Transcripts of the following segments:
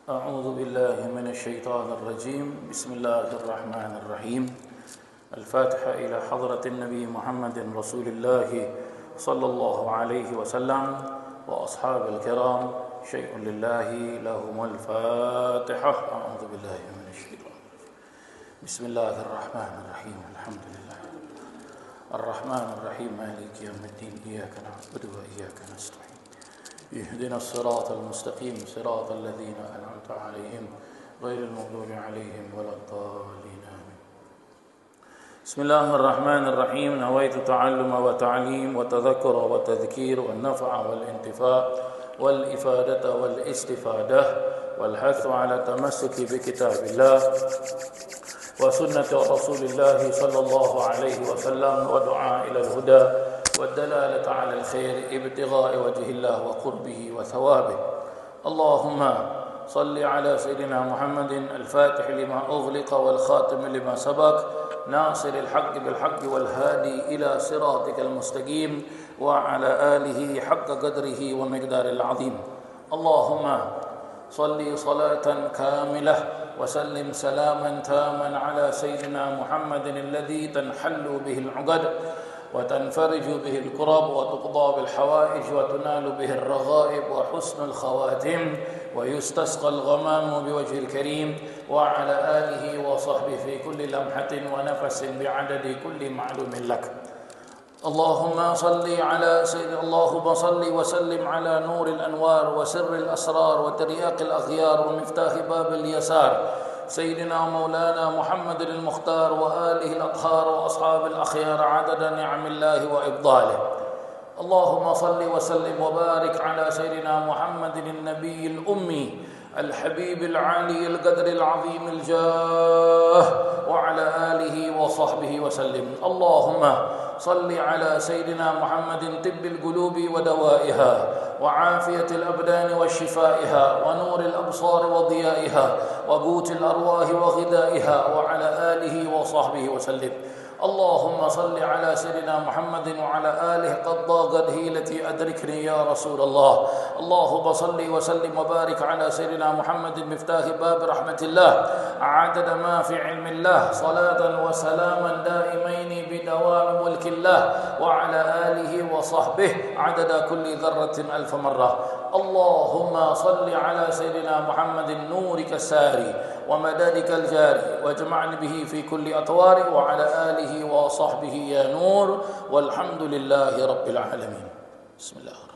أعوذ بالله من الشيطان الرجيم. بسم الله الرحمن الرحيم. الفاتحة إلى حضرة النبي محمد رسول الله صلى الله عليه وسلم وأصحاب الكرام. شيء لله لهم الفاتحة. أعوذ بالله من الشيطان. بسم الله الرحمن الرحيم. الحمد لله الرحمن الرحيم مالك يوم الدين. إياك نعبد وإياك نستعين. اهدنا الصراط المستقيم صراط الذين أنعمت عليهم غير المغضوب عليهم ولا الضالين آمين. بسم الله الرحمن الرحيم. نويت تعلم وتعليم وتذكر وتذكير والنفع والانتفاع والإفادة والاستفادة والحث على التمسك بكتاب الله وسنة رسول الله صلى الله عليه وسلم ودعاء إلى الهدى والدلالة على الخير ابتغاء وجه الله وقربه وثوابه. اللهم صل على سيدنا محمد الفاتح لما أغلق والخاتم لما سبق ناصر الحق بالحق والهادي إلى صراطك المستقيم وعلى آله حق قدره ومقدار العظيم. اللهم صل صلاة كاملة وسلم سلاما تاما على سيدنا محمد الذي تنحل به العقد وتنفرج به الكرب وتقضى بالحوائج وتنال به الرغائب وحسن الخواتم ويستسقى الغمام بوجه الكريم وعلى آله وصحبه في كل لمحة ونفس بعدد كل معلوم لك. اللهم صل وسلم على نور الأنوار وسر الأسرار وترياق الأغيار ومفتاح باب اليسار سيدنا ومولانا محمد المختار وآله الأطهار وأصحاب الأخيار عدد نعم الله وإفضاله. اللهم صل وسلم وبارك على سيدنا محمد النبي الأمي الحبيب العالي القدر العظيم الجاه وعلى آله وصحبه وسلم. اللهم صل على سيدنا محمد طب القلوب ودوائها وعافية الأبدان وشفائها ونور الأبصار وضيائها وقوت الأرواح وغذائها وعلى آله وصحبه وسلم. اللهم صل على سيدنا محمد وعلى آله قد ضاقت هيلتي أدركني يا رسول الله. اللهم صل وسلم وبارك على سيدنا محمد مفتاح باب رحمة الله عدد ما في علم الله صلاة وسلاما دائمين بدوام ملك الله وعلى آله وصحبه عدد كل ذرة ألف مرة. اللهم صل على سيدنا محمد نورك الساري ومدادك الجاري واجمعني به في كل أطوار وعلى آله وصحبه يا نور والحمد لله رب العالمين. بسم الله الرحمن الرحيم.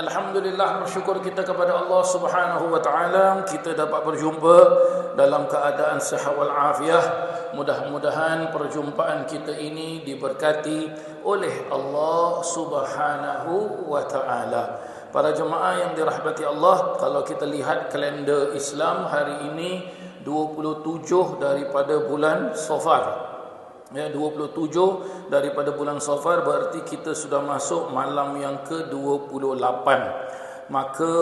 Alhamdulillah, bersyukur kita kepada Allah Subhanahu wa taala kita dapat berjumpa dalam keadaan sihat wal afiah. Mudah-mudahan perjumpaan kita ini diberkati oleh Allah Subhanahu wa taala. Para jemaah yang dirahmati Allah, kalau kita lihat kalender Islam hari ini 27 daripada bulan Safar. Ya, 27 daripada bulan Safar berarti kita sudah masuk malam yang ke-28. Maka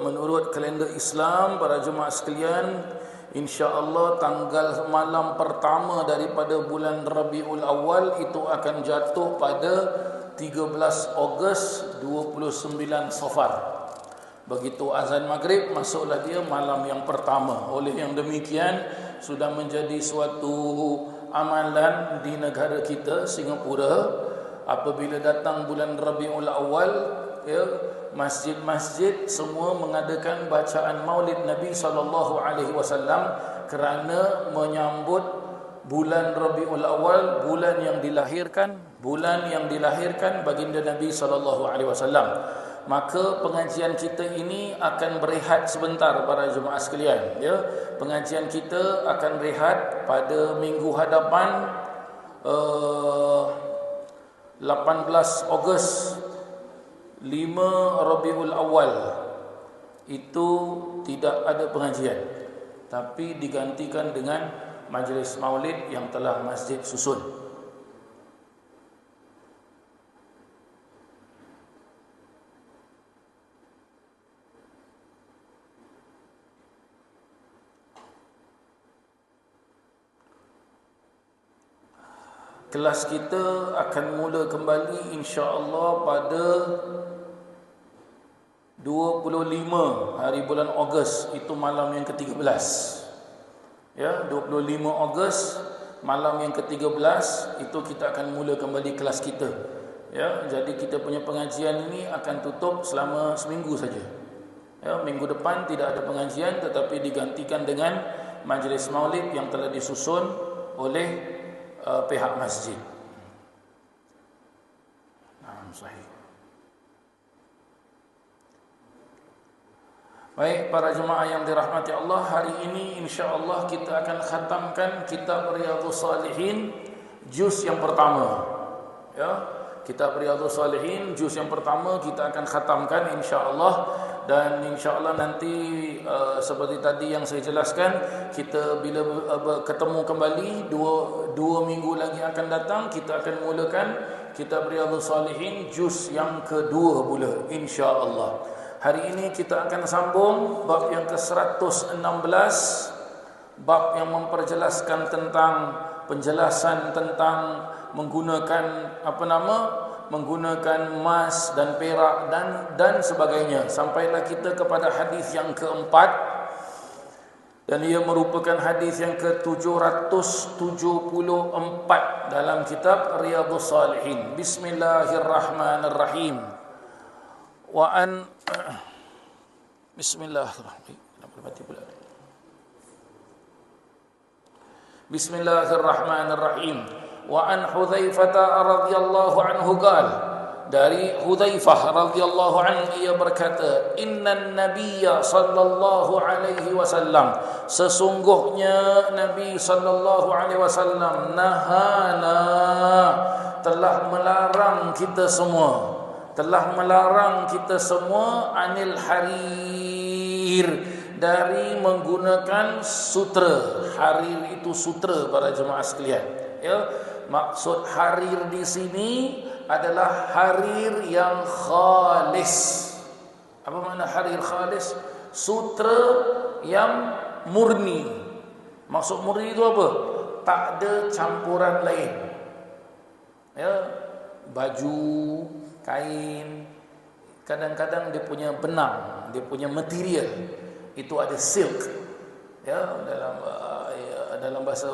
menurut kalender Islam, para jemaah sekalian, insya-Allah tanggal malam pertama daripada bulan Rabiul Awal itu akan jatuh pada 13 Ogos 29 Safar. Begitu azan maghrib, masuklah dia malam yang pertama. Oleh yang demikian, sudah menjadi suatu amalan di negara kita Singapura, apabila datang bulan Rabiul Awal, ya, masjid-masjid semua mengadakan bacaan Maulid Nabi SAW kerana menyambut bulan Rabiul Awal, bulan yang dilahirkan baginda Nabi SAW. Maka pengajian kita ini akan berehat sebentar para jemaah sekalian, ya. Pengajian kita akan rehat pada minggu hadapan 18 Ogos 5 Rabiul Awal itu tidak ada pengajian, tapi digantikan dengan majlis maulid yang telah masjid susun. Kelas kita akan mula kembali insya-Allah pada 25 hari bulan Ogos, itu malam yang ke-13. Ya, 25 Ogos malam yang ke-13 itu kita akan mula kembali kelas kita. Ya, jadi kita punya pengajian ini akan tutup selama seminggu saja. Ya, minggu depan tidak ada pengajian, tetapi digantikan dengan majlis maulid yang telah disusun oleh pihak masjid. Sahih. Baik, para jemaah yang dirahmati Allah, hari ini insya-Allah kita akan khatamkan kitab Riyadhus Shalihin juz yang pertama. Ya, kitab Riyadhus Shalihin juz yang pertama kita akan khatamkan insya-Allah. Dan insya-Allah nanti seperti tadi yang saya jelaskan, kita bila ketemu kembali dua minggu lagi akan datang, kita akan mulakan kitab Riyadhus Shalihin juz yang kedua pula insya-Allah. Hari ini kita akan sambung bab yang ke-116, bab yang memperjelaskan tentang penjelasan tentang menggunakan menggunakan emas dan perak dan sebagainya, sampailah kita kepada hadis yang keempat, dan ia merupakan hadis yang ke-774 dalam kitab Riyadhus Shalihin. Bismillahirrahmanirrahim. Bismillahirrahmanirrahim. Wa an Hudzaifah radhiyallahu anhu qala, dari Hudzaifah radhiyallahu anhu ia berkata, innan nabiyya sallallahu alaihi wasallam, sesungguhnya Nabi sallallahu alaihi wasallam, nahana, telah melarang kita semua anil harir, dari menggunakan sutra. Harir itu sutra, para jemaah sekalian. Ya, maksud harir di sini adalah harir yang khalis. Apa makna harir khalis? Sutra yang murni. Maksud murni itu apa? Tak ada campuran lain. Ya, baju, kain, kadang-kadang dia punya benang, dia punya material itu ada silk. Ya, dalam bahasa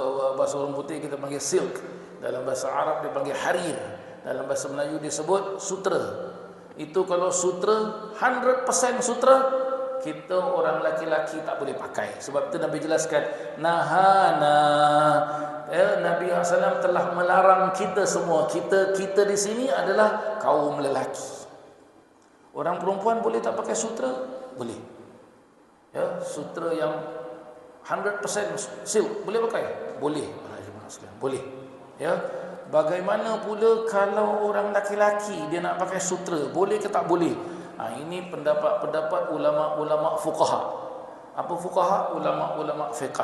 orang putih kita panggil silk, dalam bahasa Arab dia panggil harir, dalam bahasa Melayu disebut sutra. Itu kalau sutra 100% sutra, kita orang laki-laki tak boleh pakai. Sebab itu Nabi jelaskan, nahana, Nabi SAW telah melarang kita semua. Kita di sini adalah kaum lelaki. Orang perempuan boleh tak pakai sutra? Boleh. Ya, sutra yang 100% silk boleh pakai? Boleh. Boleh. Ya. Bagaimana pula kalau orang laki-laki dia nak pakai sutra, boleh ke tak boleh? Ini pendapat ulama-ulama fuqaha. Apa fuqaha? Ulama-ulama fiqh.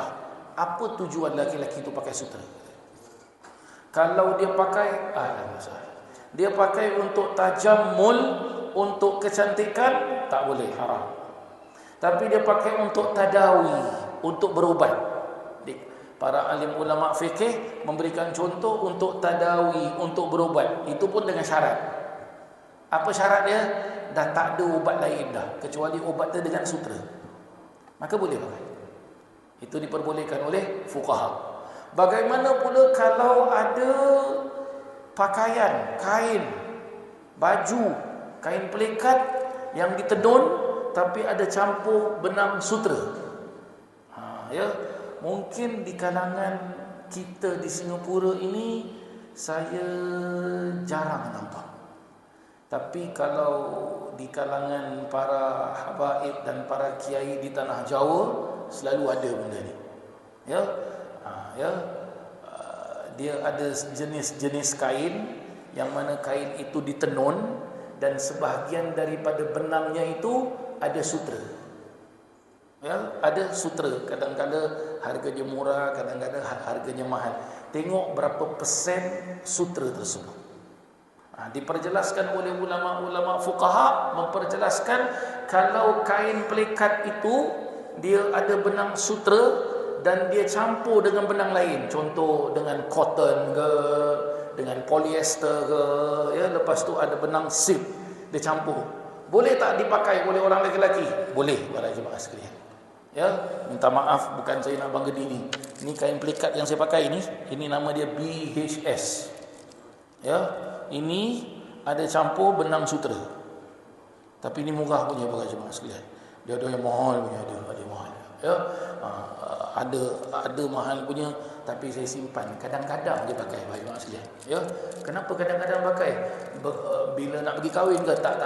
Apa tujuan laki-laki itu pakai sutra? Kalau dia pakai, dia pakai untuk tajammul, untuk kecantikan, tak boleh, haram. Tapi dia pakai untuk tadawi, untuk berubat. Para alim ulama fikih memberikan contoh untuk tadawi, untuk berubat. Itu pun dengan syarat. Apa syarat dia? Dah tak ada ubat lain dah, kecuali ubat dia dengan sutra. Maka boleh pakai. Itu diperbolehkan oleh fuqaha. Bagaimana pula kalau ada pakaian, kain, baju, kain pelikat yang ditenun tapi ada campur benang sutra? Ya, mungkin di kalangan kita di Singapura ini saya jarang nampak. Tapi kalau di kalangan para habaib dan para kiai di tanah Jawa, selalu ada benda ni. Ya, dia ada jenis-jenis kain yang mana kain itu ditenun dan sebahagian daripada benangnya itu ada sutra. Ya, ada sutra. Kadang-kadang harganya murah, kadang-kadang harganya mahal. Tengok berapa persen sutra tersebut. Diperjelaskan oleh ulama-ulama fuqaha, memperjelaskan kalau kain pelikat itu dia ada benang sutra dan dia campur dengan benang lain, contoh dengan cotton ke, dengan polyester ke, ya, lepas tu ada benang silk dia campur. Boleh tak dipakai oleh orang lelaki? Boleh, para jemaah sekalian. Ya, minta maaf bukan saya nak bangga diri. Ini kain pelikat yang saya pakai ini nama dia BHS. Ya, ini ada campur benang sutera. Tapi ini murah punya para jemaah sekalian. Dia ada yang mahal punya, ada mahal. Ya, ada mahal punya, tapi saya simpan. Kadang-kadang dia pakai para jemaah sekalian. Ya, kenapa kadang-kadang pakai? Bila nak pergi kahwin ke? Tak.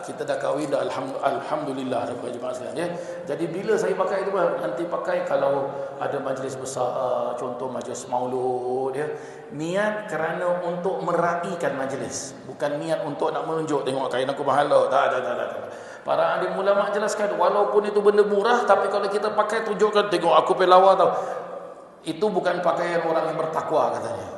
Kita dah kahwin dah, alhamdulillah para jemaah sekalian. Ya, jadi bila saya pakai itu, nanti pakai kalau ada majlis besar, contoh majlis maulud, ya. Niat kerana untuk meraihkan majlis, bukan niat untuk nak menunjuk, tengok kain aku mahal tau. Tak. Para alim ulama jelaskan, walaupun itu benda murah, tapi kalau kita pakai tunjukkan, tengok aku pelawar tau. Itu bukan pakaian orang yang bertakwa katanya.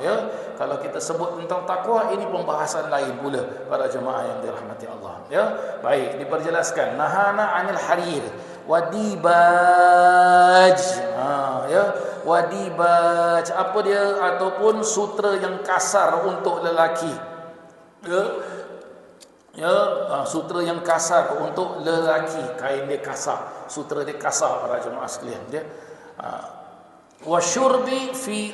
Ya, kalau kita sebut tentang takwa, ini pembahasan lain pula para jemaah yang dirahmati Allah. Ya, baik, diperjelaskan nahana anil harir wadibaj. Ya, wadibaj apa dia? Ataupun sutra yang kasar untuk lelaki. Sutra yang kasar untuk lelaki, kain dia kasar, sutra dia kasar para jemaah sekalian. Dia wa syurbi fi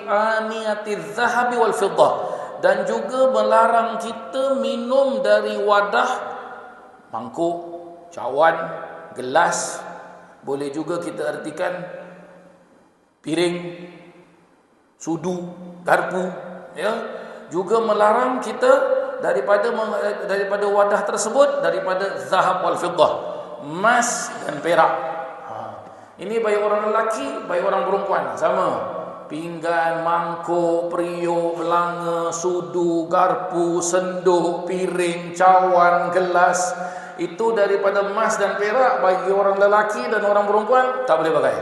aniyati adh-dhahabi wal fiddah, dan juga melarang kita minum dari wadah, mangkuk, cawan, gelas, boleh juga kita artikan piring, sudu, garpu, ya. Juga melarang kita daripada wadah tersebut, daripada zahab wal fiddah, emas dan perak. Ini baik orang lelaki, baik orang perempuan, sama. Pinggan, mangkuk, periuk, belanga, sudu, garpu, senduk, piring, cawan, gelas, itu daripada emas dan perak, bagi orang lelaki dan orang perempuan tak boleh pakai.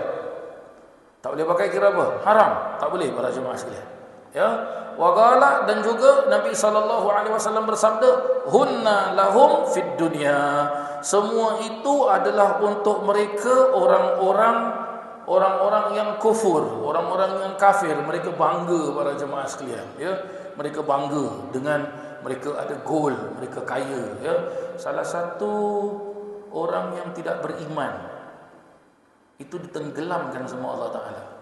Tak boleh pakai, kira apa? Haram. Tak boleh para jemaah sekalian. Ya. Waqala, dan juga Nabi SAW bersabda, hunna lahum fid dunya. Semua itu adalah untuk mereka orang-orang yang kufur, orang-orang yang kafir. Mereka bangga para jemaah sekalian, ya. Mereka bangga dengan mereka ada gold, mereka kaya, ya. Salah satu orang yang tidak beriman itu ditenggelamkan sama Allah Taala.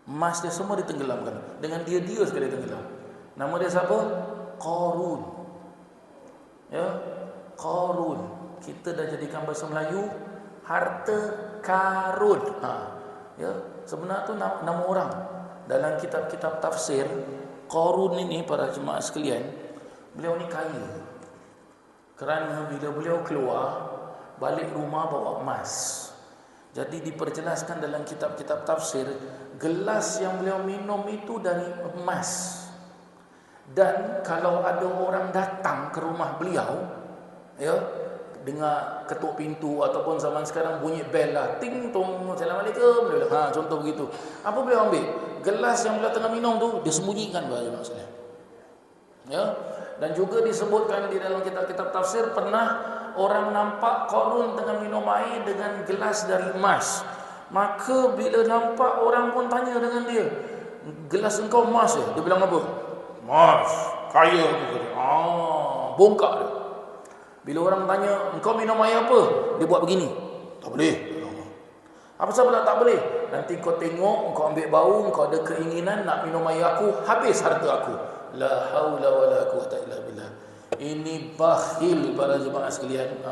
Emas dia semua ditenggelamkan. Dengan dia sekali tenggelam. Nama dia siapa? Qarun. Ya, Qarun. Kita dah jadikan bahasa Melayu harta karun. Ya, sebenarnya tu nama orang. Dalam kitab-kitab tafsir, Qarun ini para jemaah sekalian, beliau ni kaya. Kerana bila beliau keluar, balik rumah bawa emas. Jadi diperjelaskan dalam kitab-kitab tafsir, gelas yang beliau minum itu dari emas. Dan kalau ada orang datang ke rumah beliau, ya, dengar ketuk pintu ataupun zaman sekarang bunyi bel lah, ting tong, assalamualaikum, contoh begitu. Apa beliau ambil? Gelas yang beliau tengah minum tu dia sembunyikan, maksudnya. Ya, dan juga disebutkan di dalam kitab-kitab tafsir, pernah orang nampak Qarun tengah minum air dengan gelas dari emas. Maka bila nampak, orang pun tanya dengan dia, gelas engkau emas ya? Dia bilang apa? Emas, kaya. Bongkak dia. Bila orang tanya, engkau minum air apa? Dia buat begini. Tak boleh. Apa sebab tak boleh? Nanti kau tengok, kau ambil bau, kau ada keinginan nak minum air aku, habis harta aku. La haula wala quwwata illa billah. Ini bakhil para jemaah sekalian.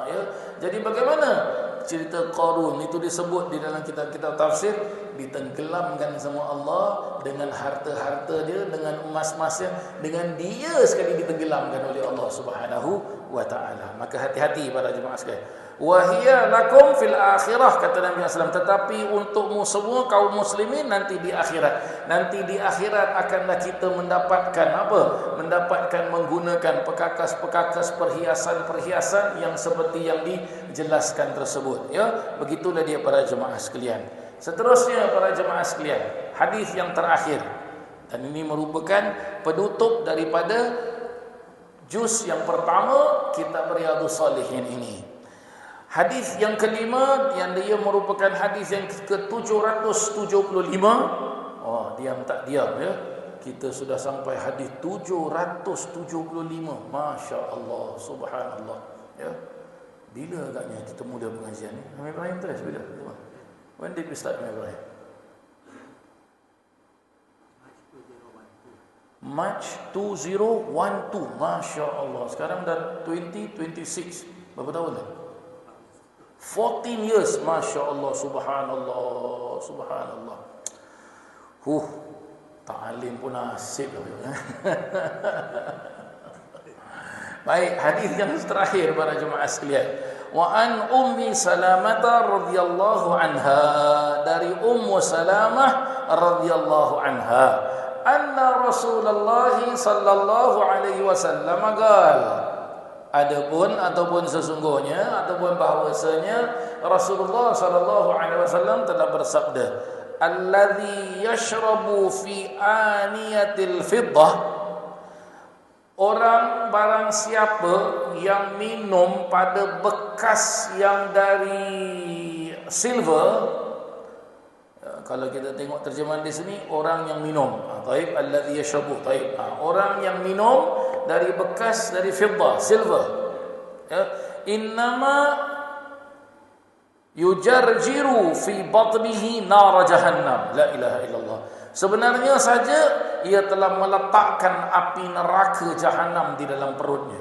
Ya. Jadi bagaimana cerita Qarun itu disebut di dalam kitab-kitab tafsir, ditenggelamkan sama Allah dengan harta-harta dia, dengan emas-emasnya, dengan dia sekali ditenggelamkan oleh Allah Subhanahu wa taala. Maka hati-hati para jemaah sekalian. Wa hiya lakum fil akhirah, kata Nabi SAW, tetapi untukmu semua kaum muslimin nanti di akhirat. Nanti di akhirat akanlah kita mendapatkan apa? Mendapatkan menggunakan perkakas-perkakas, perhiasan-perhiasan yang seperti yang dijelaskan tersebut, ya. Begitulah dia para jemaah sekalian. Seterusnya para jemaah sekalian, hadis yang terakhir, dan ini merupakan penutup daripada juz yang pertama kitab Riyadhus Shalihin ini. Hadis yang kelima, yang dia merupakan hadis yang ke-775. diam tak diam ya. Kita sudah sampai hadis 775. Masya Allah, subhanallah ya. Bila agaknya kita mula pengajian ni? Amir Ibrahim terus bila? When did we start, Amir Ibrahim? March 2012. Masya Allah. Sekarang dah 2026. Berapa tahun dah? 14 years. Masya Allah. Subhanallah. Subhanallah. Ta'alim pun nasib. Baik, hadis yang terakhir para jemaah sekalian. Wa an Ummi Salamah radhiyallahu anha, dari Ummu Salamah radhiyallahu anha, anna Rasulullah sallallahu alaihi wasallam qala, ataupun sesungguhnya ataupun bahwasanya Rasulullah sallallahu alaihi wasallam telah bersabda, alladzi yashrabu fi aniyatil fiddah, orang barang siapa yang minum pada bekas yang dari silver. Kalau kita tengok terjemahan di sini, orang yang minum. Taib, alladzi yashrabu. Taib. Orang yang minum dari bekas dari fiddah, silver. Ya, innama yujarjiru fi batnihi nar jahannam. La ilaha illallah. Sebenarnya saja ia telah meletakkan api neraka jahanam di dalam perutnya.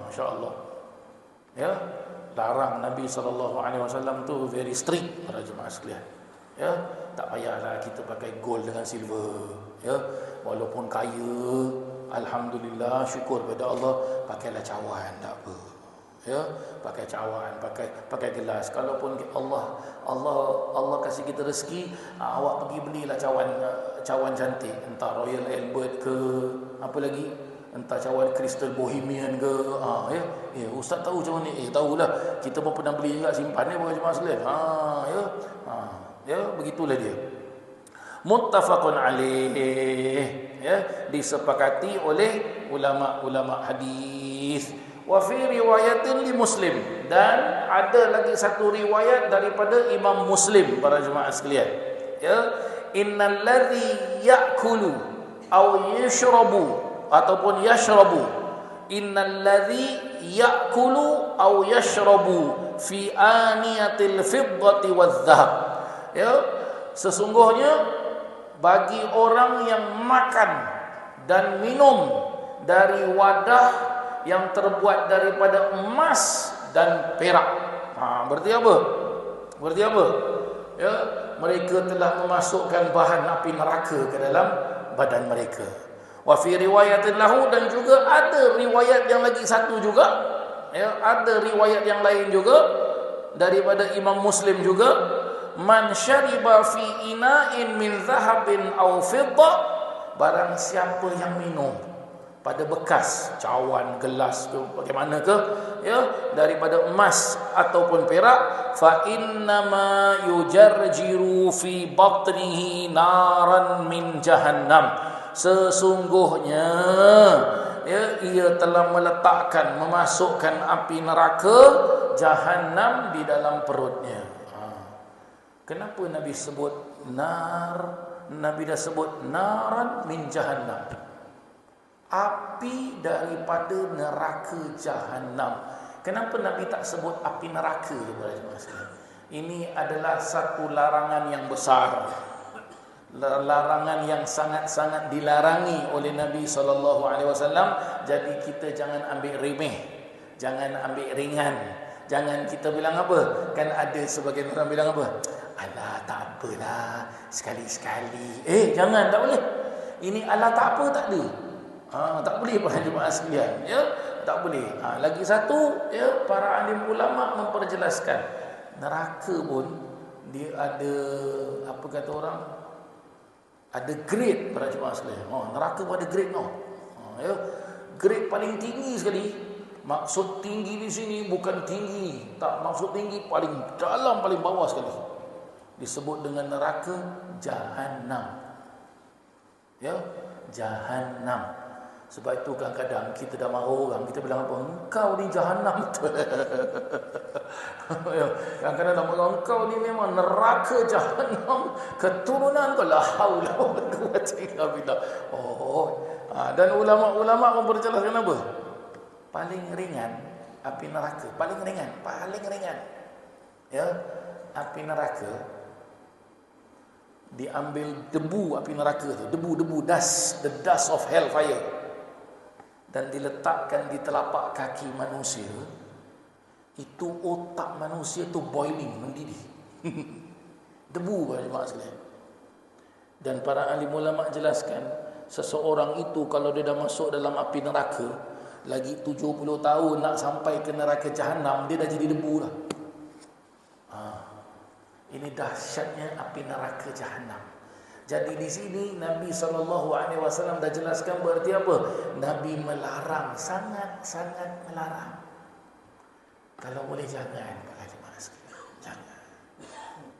Masya-Allah. Ya, larang Nabi SAW tu very strict para jemaah sekalian. Ya, tak payahlah kita pakai gold dengan silver. Ya, walaupun kaya, alhamdulillah, syukur pada Allah, pakailah cawan, tak apa. Ya, pakai cawan, pakai gelas. Kalaupun Allah kasih kita rezeki, awak pergi belilah cawan cantik, entah Royal Albert ke apa lagi, entah cawan Crystal Bohemian ke. Ya, ustaz tahu cawan ni. Tahulah, kita pun pernah beli juga, simpan ni bukan cuma sekalian. Ya, begitulah dia. Muttafaqun alaih, ya, disepakati oleh ulama-ulama hadis. Wa fi riwayatin li Muslim, dan ada lagi satu riwayat daripada Imam Muslim para jemaah sekalian. Ya, innal ladzi ya'kulu aw yashrabu ataupun yashrabu, innal ladzi ya'kulu aw yashrabu fi aniyatil fiddati wadh-dhahab. Ya, sesungguhnya bagi orang yang makan dan minum dari wadah yang terbuat daripada emas dan perak. Berarti apa? Berarti apa? Ya, mereka telah memasukkan bahan api neraka ke dalam badan mereka. Wa fi riwayatin lahu, dan juga ada riwayat yang lagi satu juga. Ya, ada riwayat yang lain juga daripada Imam Muslim juga. Man syariba fi ina'in min zahabin aw fiddah, barang siapa yang minum pada bekas cawan, gelas tu bagaimana ke, ya, daripada emas ataupun perak, fa innama yujarjiru fi batnihi naran min jahannam, sesungguhnya ya, ia telah meletakkan, memasukkan api neraka jahanam di dalam perutnya. Kenapa Nabi sebut nar? Nabi dah sebut naran min jahannam, api daripada neraka jahanam. Kenapa Nabi tak sebut api neraka? Ini adalah satu larangan yang besar, larangan yang sangat-sangat dilarangi oleh Nabi SAW. Jadi kita jangan ambil remeh, jangan ambil ringan. Jangan kita bilang apa? Kan ada sebagian orang bilang apa? Alah, tak apalah, sekali-sekali. Jangan, tak boleh. Ini alah tak apa, tak ada. Tak boleh para jemaah sekalian, ya, tak boleh. Lagi satu, ya, para alim ulama memperjelaskan, neraka pun dia ada, apa kata orang, ada grade para jemaah sekalian. Neraka pun ada grade, ya. Grade paling tinggi sekali. Maksud tinggi di sini bukan tinggi, tak, maksud tinggi paling dalam, paling bawah sekali. Disebut dengan neraka jahanam. Ya, jahanam. Sebab itu kadang-kadang kita dah marah orang, kita bilang apa? Engkau ni jahanam betul. Kadang-kadang dah marah, engkau ni memang neraka jahanam, keturunan kau, la haula wala quwwata illa billah. Dan ulama-ulama pun berjelaskan apa? Paling ringan api neraka, paling ringan. Ya, api neraka diambil debu api neraka tu, debu dust, the dust of hellfire, dan diletakkan di telapak kaki manusia, itu otak manusia tu boiling, mendidih. Debu para jemaah sekalian. Dan para ahli ulama jelaskan, seseorang itu kalau dia dah masuk dalam api neraka, lagi 70 tahun nak sampai ke neraka jahanam, dia dah jadi debu lah. Ini dahsyatnya api neraka jahanam. Jadi di sini Nabi SAW dah jelaskan berarti apa? Nabi melarang, sangat-sangat melarang. Kalau boleh jangan para jemaah sekalian.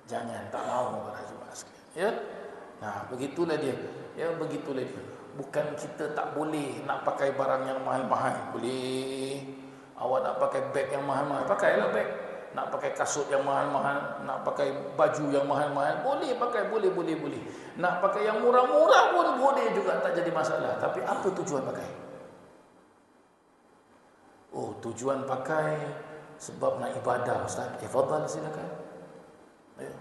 Jangan, tak mahu para jemaah sekalian. Ya? Nah, begitulah dia. Ya, begitulah dia. Bukan kita tak boleh nak pakai barang yang mahal-mahal. Boleh. Awak nak pakai beg yang mahal-mahal, pakailah beg. Nak pakai kasut yang mahal-mahal, nak pakai baju yang mahal-mahal, boleh pakai, boleh. Nak pakai yang murah-murah pun boleh juga, tak jadi masalah. Tapi apa tujuan pakai? Tujuan pakai sebab nak ibadah, Ustaz. Fadhal, silakan. Ya.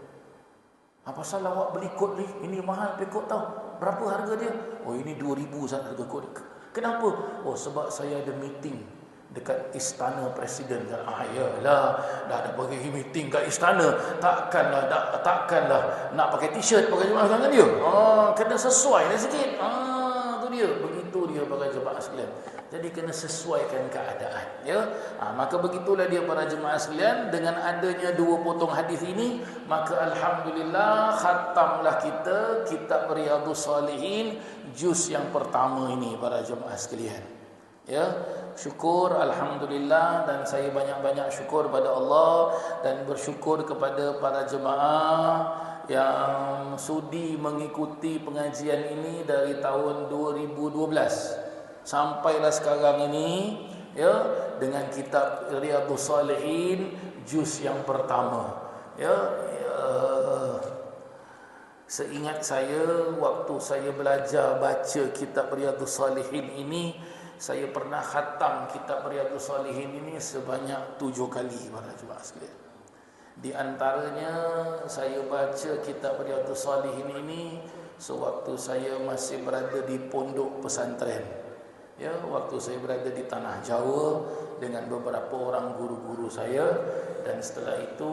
Apa salah awak beli kot ni? Ini mahal pe kot tau. Berapa harga dia? Ini 2,000 Ustaz harga kot. Kenapa? Sebab saya ada meeting dekat istana presiden. Yalah, dah ada pergi meeting kat istana, takkanlah nak pakai t-shirt pakai jemaah tangan dia. Kena sesuai dah sikit. Tu dia, begitu dia pakai jemaah sekalian. Jadi kena sesuaikan keadaan, ya. Maka begitulah dia para jemaah sekalian, dengan adanya 2 potong hadis ini, maka alhamdulillah khatamlah kita kitab Riyadhus Shalihin juz yang pertama ini para jemaah sekalian. Ya, syukur alhamdulillah, dan saya banyak-banyak syukur pada Allah dan bersyukur kepada para jemaah yang sudi mengikuti pengajian ini dari tahun 2012 sampailah sekarang ini, ya, dengan kitab Riyadhus Shalihin juz yang pertama. Seingat saya, waktu saya belajar baca kitab Riyadhus Shalihin ini, saya pernah khatam kitab Riyadhus Shalihin ini sebanyak 7 kali para jemaah sekalian. Di antaranya saya baca kitab Riyadhus Shalihin ini sewaktu saya masih berada di pondok pesantren. Ya, waktu saya berada di tanah Jawa dengan beberapa orang guru-guru saya, dan setelah itu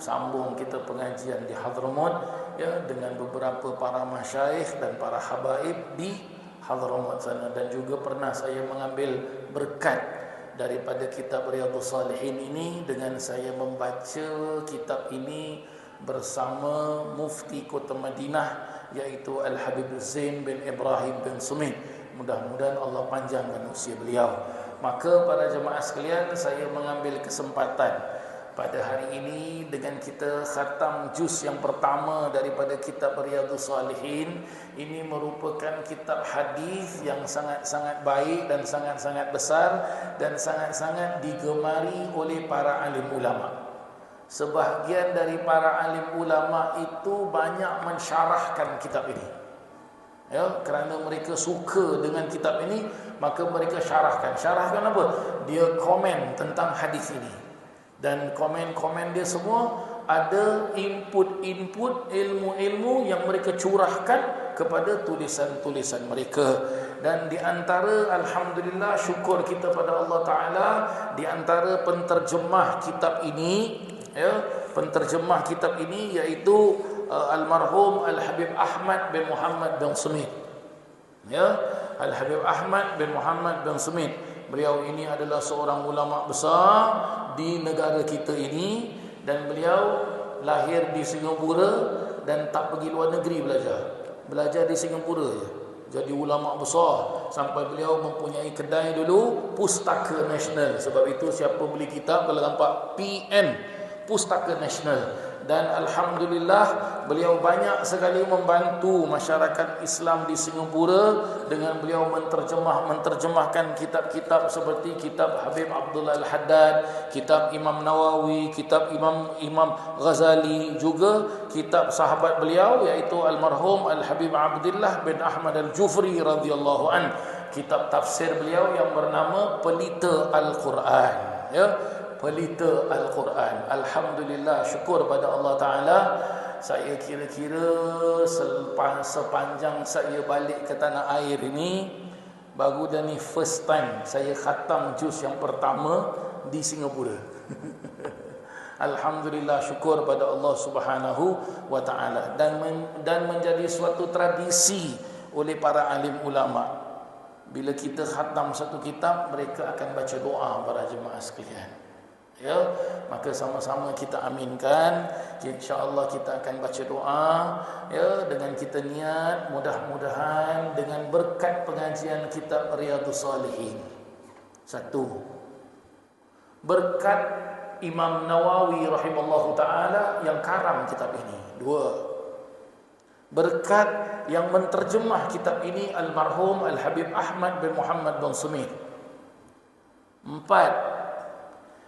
sambung kita pengajian di Hadramaut, ya, dengan beberapa para masyayikh dan para habaib di Hadramaut sana, dan juga pernah saya mengambil berkat daripada kitab Riyadhus Shalihin ini dengan saya membaca kitab ini bersama Mufti Kota Madinah, yaitu Al-Habib Zain bin Ibrahim bin Sumit. Mudah-mudahan Allah panjangkan usia beliau. Maka para jemaah sekalian, saya mengambil kesempatan pada hari ini dengan kita khatam juz yang pertama daripada kitab Riyadhus Shalihin. Ini merupakan kitab hadis yang sangat-sangat baik dan sangat-sangat besar dan sangat-sangat digemari oleh para alim ulama. Sebahagian dari para alim ulama itu banyak mensyarahkan kitab ini. Ya, kerana mereka suka dengan kitab ini, maka mereka syarahkan. Syarahkan apa? Dia komen tentang hadis ini. Dan komen-komen dia semua ada input-input ilmu-ilmu yang mereka curahkan kepada tulisan-tulisan mereka. Dan di antara, alhamdulillah, syukur kita pada Allah Ta'ala, di antara penterjemah kitab ini, ya, penterjemah kitab ini iaitu almarhum Al-Habib Ahmad bin Muhammad bin Sumit. Ya, Al-Habib Ahmad bin Muhammad bin Sumit. Beliau ini adalah seorang ulama besar di negara kita ini, dan beliau lahir di Singapura dan tak pergi luar negeri belajar di Singapura je. Jadi ulama besar sampai beliau mempunyai kedai dulu, Pustaka Nasional. Sebab itu siapa beli kitab kalau nampak PN, Pustaka Nasional, dan alhamdulillah beliau banyak sekali membantu masyarakat Islam di Singapura dengan beliau menterjemahkan kitab-kitab seperti kitab Habib Abdullah Al-Haddad, kitab Imam Nawawi, kitab Imam Ghazali, juga kitab sahabat beliau iaitu almarhum Al-Habib Abdullah bin Ahmad Al-Jufri radhiyallahu an. Kitab tafsir beliau yang bernama Pelita Al-Quran, ya, Pelita Al-Quran. Alhamdulillah, syukur pada Allah Ta'ala. Saya kira-kira sepanjang saya balik ke tanah air ini, baru dah ni first time saya khatam juz yang pertama di Singapura. Alhamdulillah, syukur pada Allah Subhanahu wa Ta'ala. Dan menjadi suatu tradisi oleh para alim ulama. Bila kita khatam satu kitab, mereka akan baca doa para jemaah sekalian. Ya, maka sama-sama kita aminkan, insya-Allah kita akan baca doa, ya, dengan kita niat mudah-mudahan dengan berkat pengajian kitab Riyadhus Shalihin. Satu, berkat Imam Nawawi rahimallahu taala yang karam kitab ini. Dua, berkat yang menterjemah kitab ini almarhum Al-Habib Ahmad bin Muhammad bin Sumit. Empat,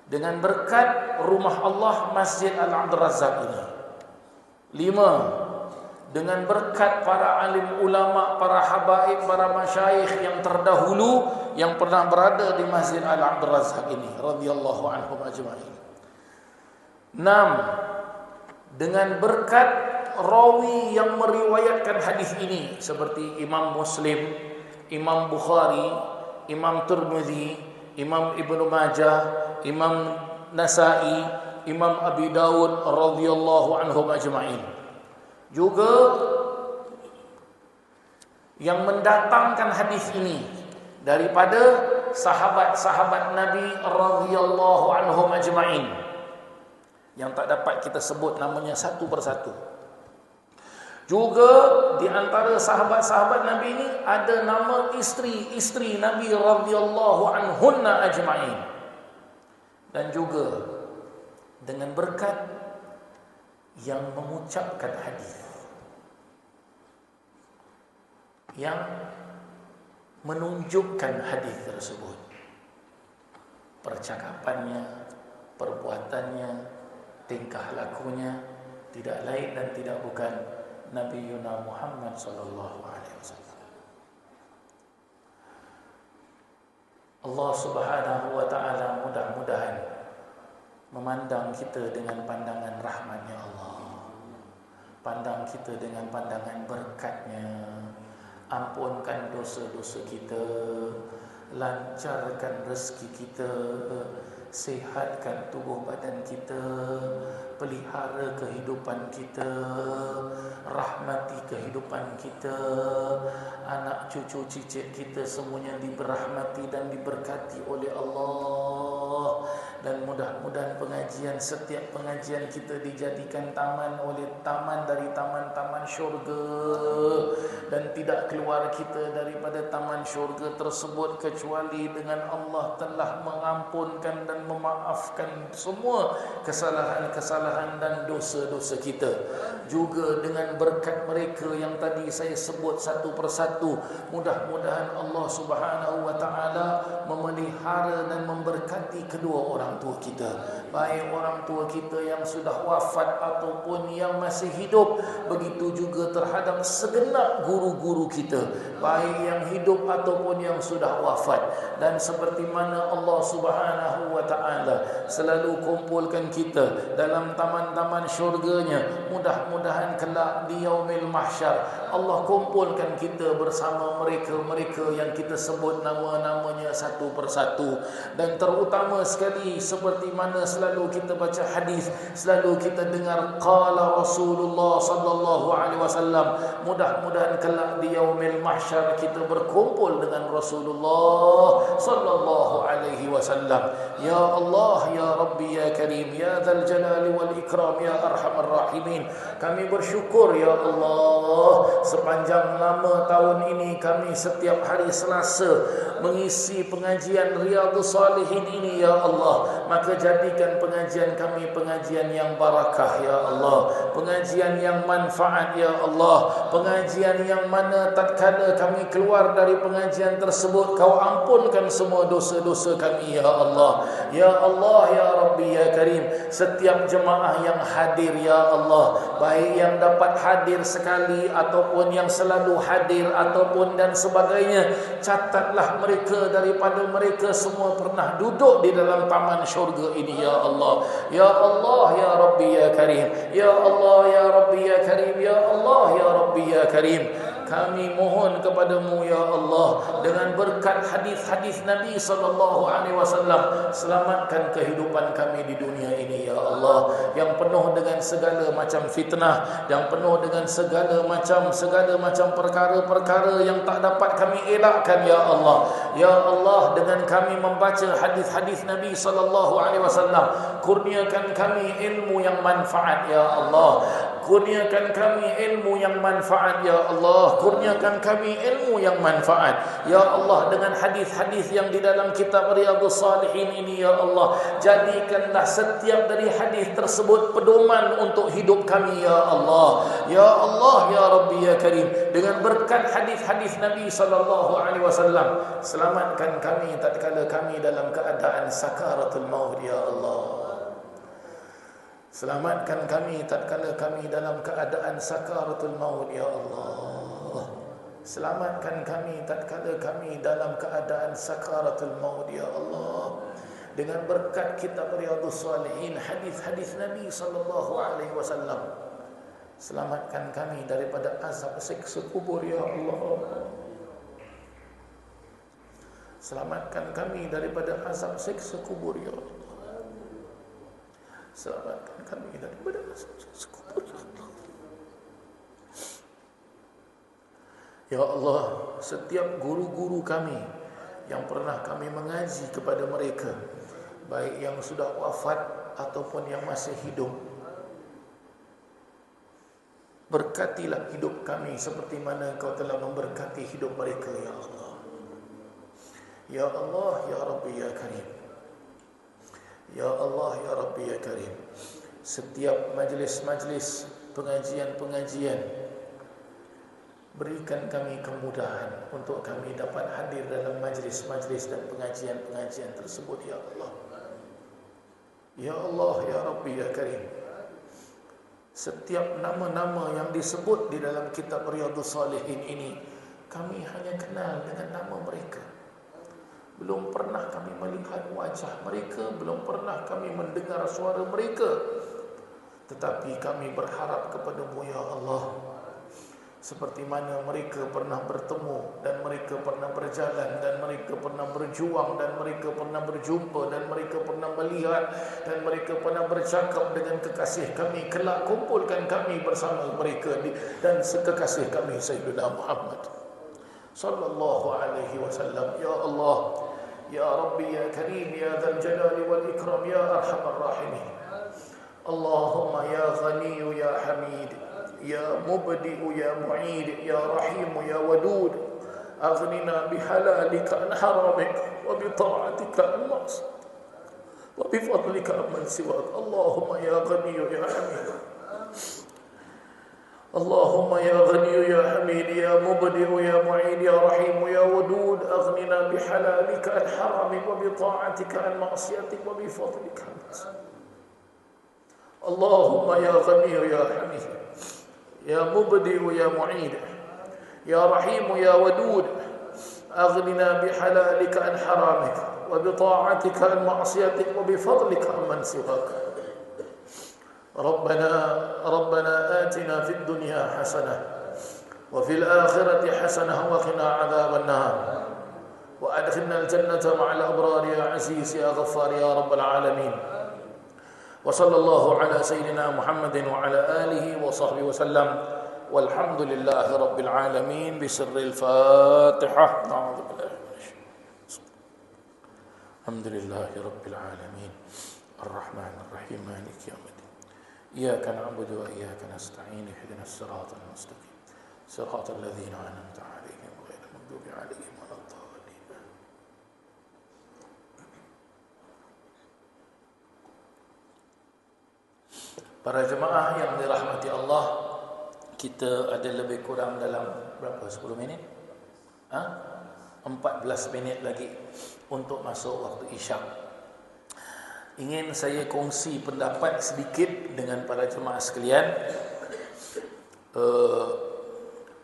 dengan berkat rumah Allah Masjid Al-Abdul Razak ini. Lima, dengan berkat para alim ulama, para habaib, para masyayikh yang terdahulu yang pernah berada di Masjid Al-Abdul Razak ini radhiyallahu anhum ajma'in. Enam, dengan berkat rawi yang meriwayatkan hadis ini seperti Imam Muslim, Imam Bukhari, Imam Tirmizi, Imam Ibnu Majah, Imam Nasa'i, Imam Abi Dawud radhiyallahu anhum ajma'in. Juga yang mendatangkan hadis ini daripada sahabat-sahabat Nabi radhiyallahu anhum ajma'in, yang tak dapat kita sebut namanya satu persatu. Juga di antara sahabat-sahabat Nabi ini ada nama isteri-isteri Nabi radhiyallahu anhunna ajma'in. Dan juga dengan berkat yang mengucapkan hadis, yang menunjukkan hadis tersebut, percakapannya, perbuatannya, tingkah lakunya tidak lain dan tidak bukan Nabi Yuna Muhammad sallallahu alaihi wasallam. Allah Subhanahu wa taala mudah-mudahan memandang kita dengan pandangan rahmat-Nya Allah. Pandang kita dengan pandangan berkat-Nya. Ampunkan dosa-dosa kita, lancarkan rezeki kita, sihatkan tubuh badan kita, pelihara kehidupan kita, rahmati kehidupan kita, anak cucu cicit kita semuanya diberahmati dan diberkati oleh Allah. Dan mudah-mudahan setiap pengajian kita dijadikan taman dari taman-taman syurga, dan tidak keluar kita daripada taman syurga tersebut kecuali dengan Allah telah mengampunkan dan memaafkan semua kesalahan-kesalahan dan dosa-dosa kita. Juga dengan berkat mereka yang tadi saya sebut satu persatu, mudah-mudahan Allah Subhanahu wa taala memelihara dan memberkati kedua orang tua kita, baik orang tua kita yang sudah wafat ataupun yang masih hidup. Begitu juga terhadap segenap guru-guru kita, baik yang hidup ataupun yang sudah wafat. Dan seperti mana Allah Subhanahu wa taala selalu kumpulkan kita dalam taman-taman syurganya, mudah-mudahan kelak di yaumil mahsyar Allah kumpulkan kita bersama mereka-mereka yang kita sebut nama-namanya satu persatu. Dan terutama sekali, seperti mana selalu kita baca hadis, selalu kita dengar qala Rasulullah sallallahu alaihi wasallam, mudah-mudahan kelak di yaumil mahsyar kita berkumpul dengan Rasulullah sallallahu alaihi wasallam. Ya Allah, ya Rabbi, ya Karim, ya Dzal Jalali wal Ikram, ya Arhamar Rahimin, kami bersyukur ya Allah, sepanjang lama tahun ini kami setiap hari Selasa mengisi pengajian Riyadhus Shalihin ini ya Allah. Maka jadikan pengajian pengajian kami pengajian yang barakah ya Allah, pengajian yang manfaat ya Allah, pengajian yang mana tatkala kami keluar dari pengajian tersebut Kau ampunkan semua dosa-dosa kami ya Allah. Ya Allah ya Rabbi ya Karim, setiap jemaah yang hadir ya Allah, baik yang dapat hadir sekali ataupun yang selalu hadir ataupun dan sebagainya, catatlah mereka daripada mereka semua pernah duduk di dalam taman syurga ini ya Allah. Ya Allah ya Rabbi ya Karim, ya Allah ya Rabbi ya Karim, ya Allah ya Rabbi ya Karim, kami mohon kepadamu ya Allah, dengan berkat hadis-hadis Nabi SAW, selamatkan kehidupan kami di dunia ini ya Allah, yang penuh dengan segala macam fitnah, yang penuh dengan segala macam perkara-perkara yang tak dapat kami elakkan ya Allah. Ya Allah, dengan kami membaca hadis-hadis Nabi SAW, kurniakan kami ilmu yang manfaat ya Allah. Kurniakan kami ilmu yang manfaat ya Allah. Kurniakan kami ilmu yang manfaat ya Allah, dengan hadis-hadis yang di dalam kitab Riyadhus Shalihin ini ya Allah, jadikanlah setiap dari hadis tersebut pedoman untuk hidup kami ya Allah. Ya Allah ya Rabbi ya Karim, dengan berkat hadis-hadis Nabi SAW, selamatkan kami tatkala kami dalam keadaan sakaratul maut ya Allah. Selamatkan kami tatkala kami dalam keadaan sakaratul maut ya Allah. Selamatkan kami tatkala kami dalam keadaan sakaratul maut ya Allah. Dengan berkat kitab Riyadhus Shalihin, hadis-hadis Nabi SAW, selamatkan kami daripada azab siksa kubur ya Allah. Selamatkan kami daripada azab siksa kubur ya Allah. Selamatkan kami daripada azab siksa kubur ya Allah. Ya Allah, setiap guru-guru kami yang pernah kami mengaji kepada mereka, baik yang sudah wafat ataupun yang masih hidup, berkatilah hidup kami seperti mana Engkau telah memberkati hidup mereka ya Allah. Ya Allah ya Rabbi ya Karim, ya Allah ya Rabbi ya Karim, setiap majlis-majlis pengajian-pengajian, berikan kami kemudahan untuk kami dapat hadir dalam majlis-majlis dan pengajian-pengajian tersebut ya Allah. Ya Allah ya Rabbi ya Karim, setiap nama-nama yang disebut di dalam kitab Riyadhus Shalihin ini, kami hanya kenal dengan nama mereka. Belum pernah kami melihat wajah mereka, belum pernah kami mendengar suara mereka. Tetapi kami berharap kepada-Mu ya Allah, seperti mana mereka pernah bertemu, dan mereka pernah berjalan, dan mereka pernah berjuang, dan mereka pernah berjumpa, dan mereka pernah melihat, dan mereka pernah bercakap dengan kekasih kami. Kelak kumpulkan kami bersama mereka dan sekekasih kami Sayyidina Muhammad sallallahu alaihi wasallam. Ya Allah, ya Rabbi ya Karim, ya Dzal Jalali wal Ikram, ya Arhamar Rahimin. Allahumma ya Ghani ya Hamid, ya Mubdi ya Mu'id, ya Rahim ya Wadud, aghnina bihalalika an haramik, wa bi ta'atika an ma'sik, wa bi fadlika amman siwak. Allahumma ya Ghani ya Hamid, Allahumma ya Ghani ya Hamid, ya Mubdi ya Mu'id, ya Rahim ya Wadud, aghnina bihalalika an haramik, wa bi ta'atika an ma'siyatik, wa bi fadlika amman siwak. Allahumma ya Ghani ya Hamid, ya Mubdi ya Mu'id, ya Rahim ya Wadud, aghnina bihalalika an haramik, wa bi ta'atika an ma'siyatik, wa bi fadlika amman siwak. ربنا آتنا في الدنيا حسنة وفي الآخرة حسنة وقنا عذاب النار وأدخلنا الجنة مع الأبرار يا عزيز يا غفار يا رب العالمين. وصلى الله على سيدنا محمد وعلى آله وصحبه وسلم والحمد لله رب العالمين. بسر الفاتحة. أعوذ بالله من الشيطان. الحمد لله رب العالمين الرحمن الرحيم مالك يوم الدين إياك نعبد وإياك نستعين اهدنا الصراط المستقيم صراط الذين أنعمت عليهم غير المغضوب عليهم ولا الضالين. Para jemaah yang dirahmati Allah, kita ada lebih kurang dalam berapa? 10 minit? 14 minit lagi untuk masuk waktu Isyak. Ingin saya kongsi pendapat sedikit dengan para jemaah sekalian.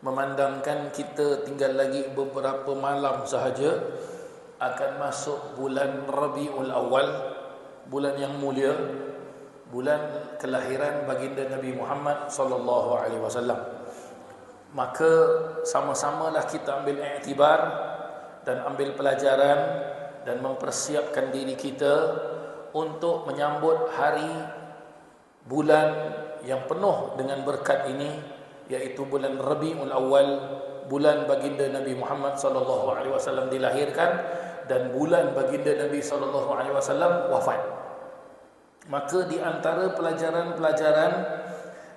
Memandangkan kita tinggal lagi beberapa malam sahaja akan masuk bulan Rabiul Awal, bulan yang mulia, bulan kelahiran baginda Nabi Muhammad sallallahu alaihi wasallam. Maka sama-samalah kita ambil iktibar dan ambil pelajaran dan mempersiapkan diri kita untuk menyambut hari bulan yang penuh dengan berkat ini, yaitu bulan Rabiul Awal, bulan baginda Nabi Muhammad sallallahu alaihi wasallam dilahirkan dan bulan baginda Nabi sallallahu alaihi wasallam wafat. Maka di antara pelajaran-pelajaran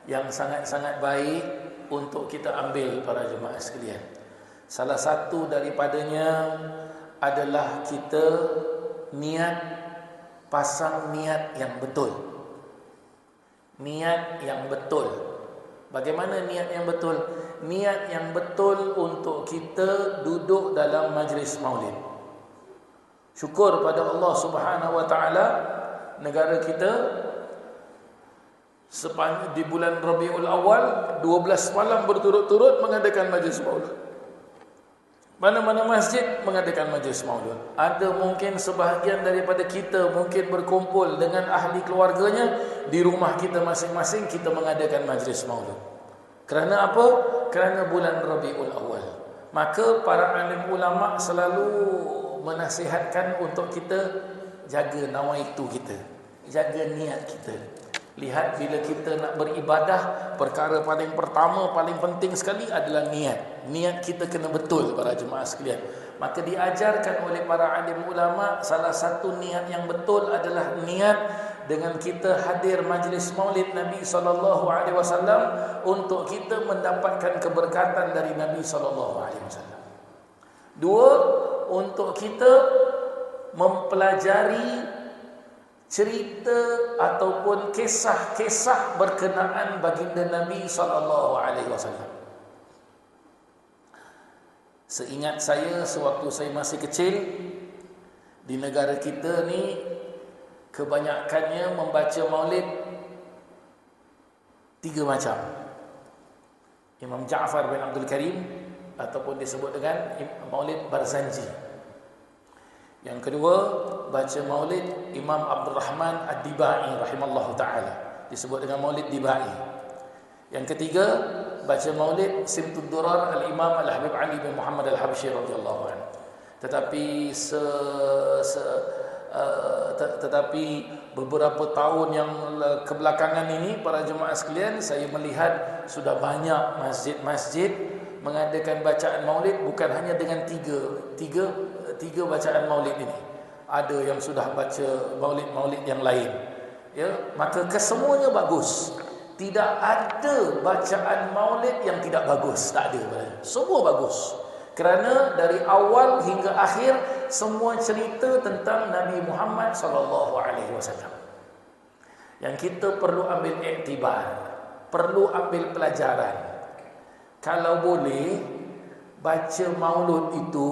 yang sangat-sangat baik untuk kita ambil para jemaah sekalian, salah satu daripadanya adalah kita pasang niat yang betul. Niat yang betul. Bagaimana niat yang betul? Niat yang betul untuk kita duduk dalam majlis maulid. Syukur pada Allah Subhanahu wa taala, negara kita di bulan Rabiul Awal 12 malam berturut-turut mengadakan majlis maulid. Mana-mana masjid mengadakan majlis maulid. Ada mungkin sebahagian daripada kita mungkin berkumpul dengan ahli keluarganya di rumah kita masing-masing, kita mengadakan majlis maulid. Kerana apa? Kerana bulan Rabiul Awal. Maka para alim ulama selalu menasihatkan untuk kita jaga nawaitu kita, jaga niat kita. Lihat, bila kita nak beribadah, perkara paling pertama, paling penting sekali adalah niat. Niat kita kena betul para jemaah sekalian. Maka diajarkan oleh para alim ulama, salah satu niat yang betul adalah niat dengan kita hadir majlis maulid Nabi SAW untuk kita mendapatkan keberkatan dari Nabi SAW. Dua, untuk kita mempelajari cerita ataupun kisah-kisah berkenaan baginda Nabi SAW. Seingat saya, sewaktu saya masih kecil, di negara kita ni kebanyakannya membaca maulid 3 macam. Imam Ja'far bin Abdul Karim, ataupun disebut dengan maulid Barzanji. Yang kedua, baca maulid Imam Abdul Rahman Ad-Dibai rahimallahu ta'ala, disebut dengan maulid Dibai. Yang ketiga, baca maulid Simtud Durar Al-Imam Al-Habib Ali bin Muhammad Al-Habsyi radhiyallahu anhu. Tetapi beberapa tahun yang kebelakangan ini, para jemaah sekalian, saya melihat sudah banyak masjid-masjid mengadakan bacaan maulid bukan hanya dengan tiga bacaan maulid ini. Ada yang sudah baca maulid-maulid yang lain. Ya, maka kesemuanya bagus. Tidak ada bacaan maulid yang tidak bagus, tak ada. Semua bagus. Kerana dari awal hingga akhir semua cerita tentang Nabi Muhammad SAW. Yang kita perlu ambil iktibar, perlu ambil pelajaran. Kalau boleh, baca maulud itu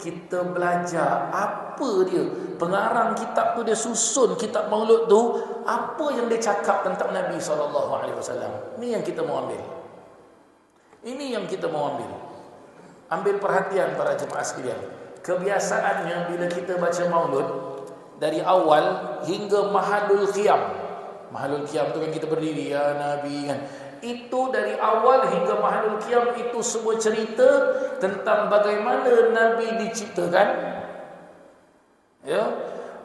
kita belajar apa dia. Pengarang kitab tu dia susun kitab maulud tu, apa yang dia cakap tentang Nabi SAW. Ini yang kita mau ambil. Ini yang kita mau ambil. Ambil perhatian para jemaah sekalian. Kebiasaannya bila kita baca maulud, dari awal hingga mahalul qiyam. Mahalul qiyam tu kan kita berdiri, ya Nabi kan. Itu dari awal hingga mahalul qiyam itu semua cerita tentang bagaimana Nabi diciptakan. Ya,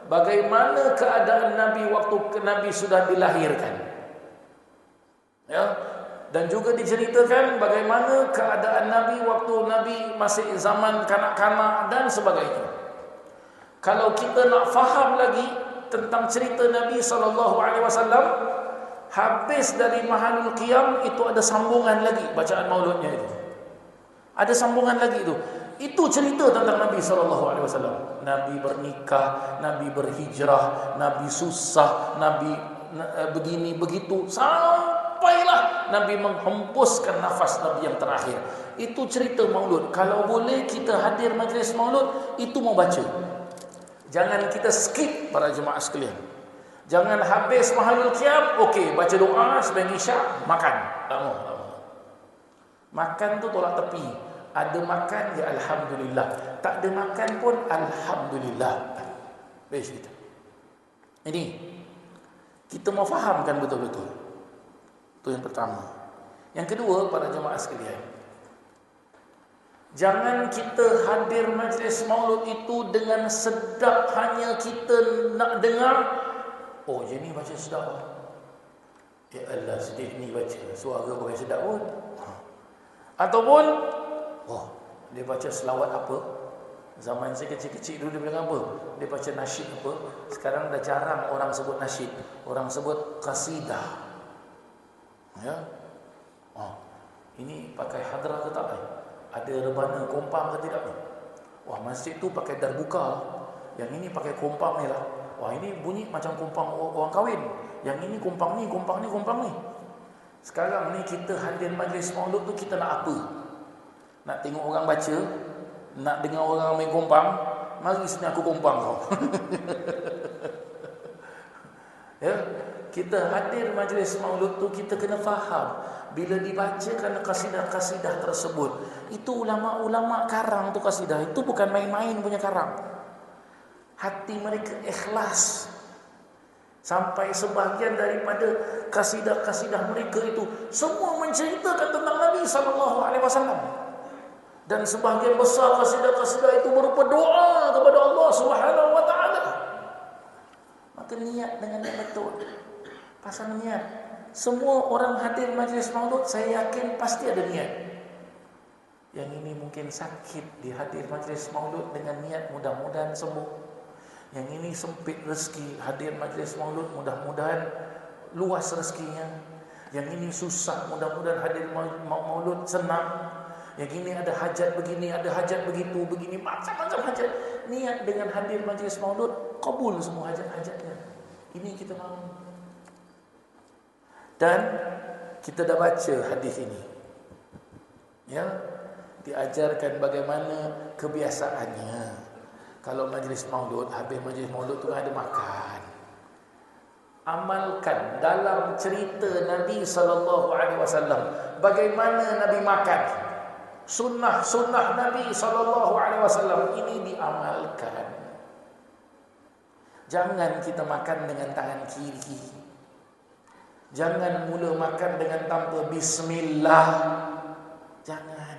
bagaimana keadaan Nabi waktu Nabi sudah dilahirkan. Ya, dan juga diceritakan bagaimana keadaan Nabi waktu Nabi masih zaman kanak-kanak dan sebagainya. Kalau kita nak faham lagi tentang cerita Nabi SAW, habis dari mahalul qiyam itu ada sambungan lagi bacaan mauludnya itu. Ada sambungan lagi itu. Itu cerita tentang Nabi SAW. Nabi bernikah, Nabi berhijrah, Nabi susah, Nabi begini begitu, sampailah Nabi menghembuskan nafas Nabi yang terakhir. Itu cerita maulud. Kalau boleh kita hadir majlis maulud, itu mau baca. Jangan kita skip para jemaah sekalian. Jangan habis mahalul qiyam, okey, baca doa sebelum isyak, makan. Tak mau. Makan tu tolak tepi. Ada makan, ya alhamdulillah. Tak ada makan pun alhamdulillah. Baik kita. Ini kita mau fahamkan betul-betul. Itu yang pertama. Yang kedua, para jemaah sekalian, jangan kita hadir majlis maulud itu dengan sedap hanya kita nak dengar. Oh, je ni baca sedap lah. Ya Allah, sedih ni baca. Suara bukan sedap pun. Ataupun, oh, dia baca selawat apa? Zaman saya kecil-kecil dulu dia bilang apa? Dia baca nasyid apa? Sekarang dah jarang orang sebut nasyid. Orang sebut qasidah. Ya? Oh, ini pakai hadrah ke tak? Ada rebana kompang ke tidak? Wah, masjid tu pakai darbuka. Yang ini pakai kompang ni lah. Wah, ini bunyi macam kompang orang kahwin. Yang ini kompang ni. Sekarang ni kita hadir majlis maulud tu kita nak apa? Nak tengok orang baca? Nak dengar orang main kompang? Mari sini aku kompang kau. Ya, kita hadir majlis maulud tu kita kena faham. Bila dibacakan kasidah-kasidah tersebut, itu ulama-ulama karang tu kasidah. Itu bukan main-main punya karang. Hati mereka ikhlas. Sampai sebahagian daripada kasidah-kasidah mereka itu semua menceritakan tentang Nabi SAW. Dan sebahagian besar kasidah-kasidah itu berupa doa kepada Allah Subhanahu wa taala. Maka niat dengan yang betul. Pasal niat. Semua orang hadir majlis maulud, saya yakin pasti ada niat. Yang ini mungkin sakit di hadir majlis maulud dengan niat mudah-mudahan sembuh. Yang ini sempit rezeki, hadir majlis maulud mudah-mudahan luas rezekinya. Yang ini susah, mudah-mudahan hadir maulud senang. Yang ini ada hajat begini, ada hajat begitu, begini, macam-macam hajat. Niat dengan hadir majlis maulud, kabul semua hajat-hajatnya. Ini kita mahu. Dan kita dah baca hadis ini. Ya, diajarkan bagaimana kebiasaannya. Kalau majlis maulud, habis majlis maulud tu ada makan. Amalkan dalam cerita Nabi SAW. Bagaimana Nabi makan. Sunnah-sunnah Nabi SAW ini diamalkan. Jangan kita makan dengan tangan kiri. Jangan mula makan dengan tanpa bismillah. Jangan.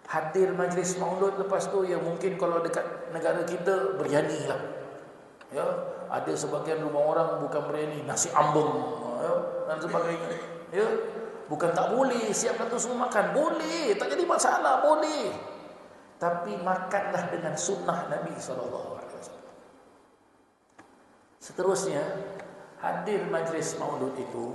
Hadir majlis maulud lepas tu ya mungkin kalau dekat negara kita biryani lah. Ya, ada sebagian rumah orang bukan biryani, nasi ambeng, ya, dan sebagainya. Ya, bukan tak boleh siapkan tu semua makan. Boleh, tak jadi masalah, boleh. Tapi makanlah dengan sunnah Nabi SAW. Seterusnya, hadir majlis maulud itu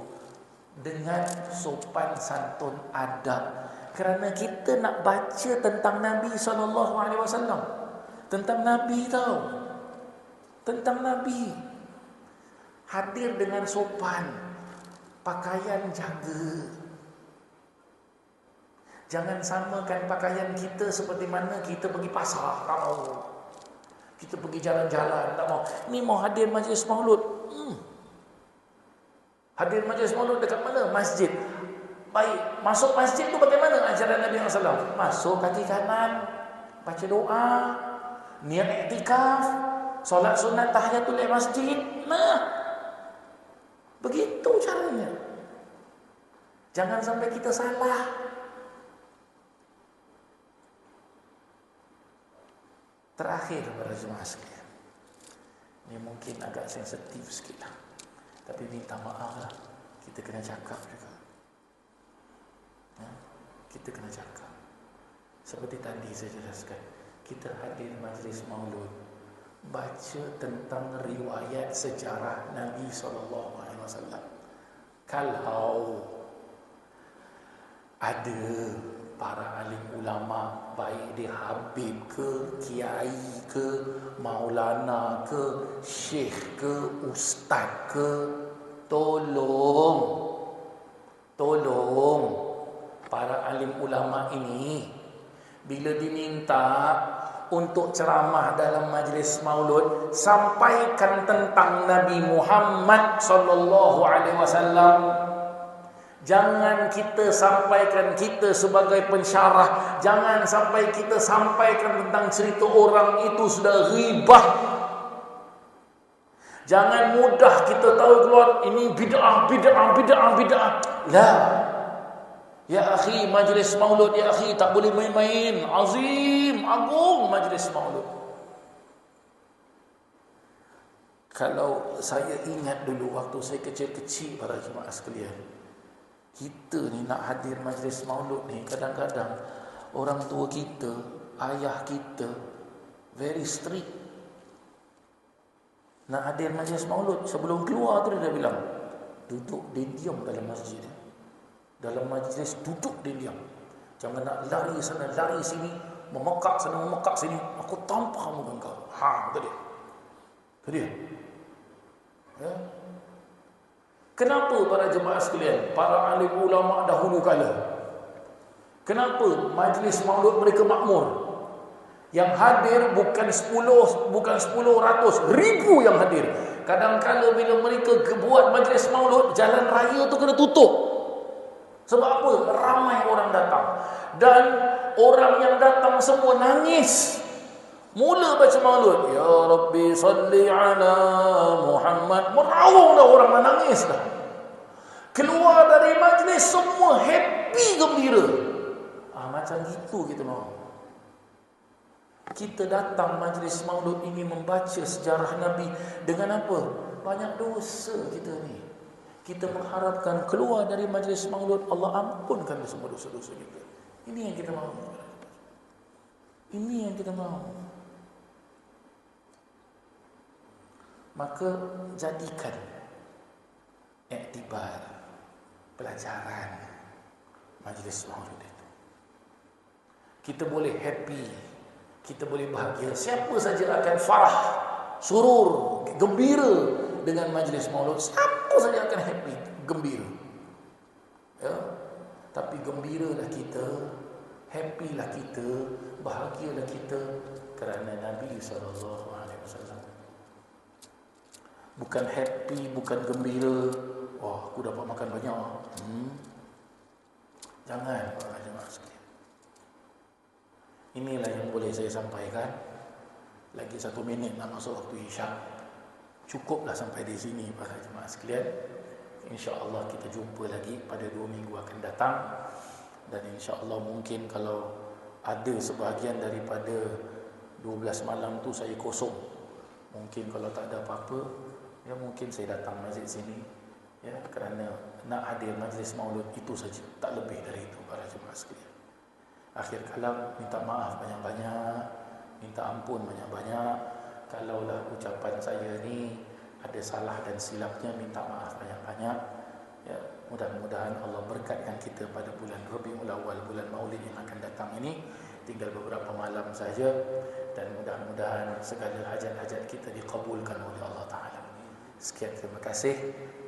dengan sopan santun adab. Kerana kita nak baca tentang Nabi SAW. Tentang Nabi tahu. Tentang Nabi. Hadir dengan sopan. Pakaian jaga. Jangan samakan pakaian kita seperti mana kita pergi pasar. Tak mau. Kita pergi jalan-jalan. Tak mau. Ni mau hadir majlis maulud. Hadir majlis maulud dekat mana? Masjid. Baik, masuk masjid tu bagaimana ajaran Nabi SAW? Masuk kaki kanan, baca doa, niat iktikaf, solat sunat tahiyatul masjid. Nah, begitu caranya. Jangan sampai kita salah. Terakhir para jemaah sekalian, ini mungkin agak sensitif sikit lah, tapi minta maaf lah. Kita kena cakap juga. Kita kena cakap. Seperti tadi saya jelaskan, kita hadir majlis maulud, baca tentang riwayat sejarah Nabi SAW. Kalau ada para alim ulama baik dia habib ke, kiai ke, maulana ke, syekh ke, ustaz ke, tolong para alim ulama ini bila diminta untuk ceramah dalam majlis maulud, sampaikan tentang Nabi Muhammad sallallahu alaihi wasallam. Jangan kita sampaikan kita sebagai pensyarah, jangan sampai kita sampaikan tentang cerita orang itu sudah ghibah. Jangan mudah kita tahu keluar ini bid'ah. La. Ya akhi, majlis maulud ya akhi tak boleh main-main. Azim, agung majlis maulud. Kalau saya ingat dulu waktu saya kecil-kecil para jemaah sekalian, kita ni nak hadir majlis maulud ni, kadang-kadang orang tua kita, ayah kita very strict. Nak hadir majlis maulud, sebelum keluar tu dia bilang, duduk dia diam dalam masjid. Dalam majlis duduk dia diam. Jangan nak lari sana lari sini, memekak sana memekak sini. Aku tampar muka kau. Kata dia. Ya. Kenapa para jemaah sekalian, para alim ulama dahulu kala, kenapa majlis maulud mereka makmur? Yang hadir bukan 10 ratus, ribu yang hadir. Kadang-kala bila mereka buat majlis maulud, jalan raya tu kena tutup. Sebab apa? Ramai orang datang. Dan orang yang datang semua nangis. Mula baca maulud, ya Rabbi salli ala Muhammad, meraung dah orang menangis dah. Keluar dari majlis semua happy gembira. Macam gitu kita mau. Kita datang majlis maulud ini membaca sejarah Nabi dengan apa? Banyak dosa kita ni. Kita mengharapkan keluar dari majlis maulud Allah ampunkan semua dosa-dosa kita. Ini yang kita mahu. Ini yang kita mahu. Maka jadikan iktibar pelajaran majlis maulud itu. Kita boleh happy, kita boleh bahagia. Siapa saja akan farah, surur, gembira dengan majlis maulud. Siapa saja akan happy, gembira. Ya. Tapi gembiralah kita, happylah kita, bahagialah kita kerana Nabi sallallahu alaihi wasallam. Bukan happy, bukan gembira, wah aku dapat makan banyak. Jangan para jemaah sekalian. Inilah yang boleh saya sampaikan. Lagi 1 minit nak masuk waktu isyak. Cukuplah sampai di sini para jemaah sekalian. InsyaAllah kita jumpa lagi pada 2 minggu akan datang. Dan insyaAllah mungkin kalau ada sebahagian daripada 12 malam tu saya kosong, mungkin kalau tak ada apa-apa, ya mungkin saya datang masjid sini, ya, kerana nak hadir majlis maulud itu saja, tak lebih dari itu para jemaah sekalian. Akhir kalam, minta maaf banyak-banyak, minta ampun banyak-banyak. Kalaulah ucapan saya ni ada salah dan silapnya, minta maaf banyak-banyak. Ya, mudah-mudahan Allah berkatkan kita pada bulan Rabiul Awal, bulan Maulid yang akan datang ini. Tinggal beberapa malam saja dan mudah-mudahan segala hajat-hajat kita dikabulkan oleh Allah Ta'ala. Sekian, terima kasih.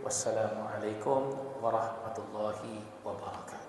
Wassalamualaikum warahmatullahi wabarakatuh.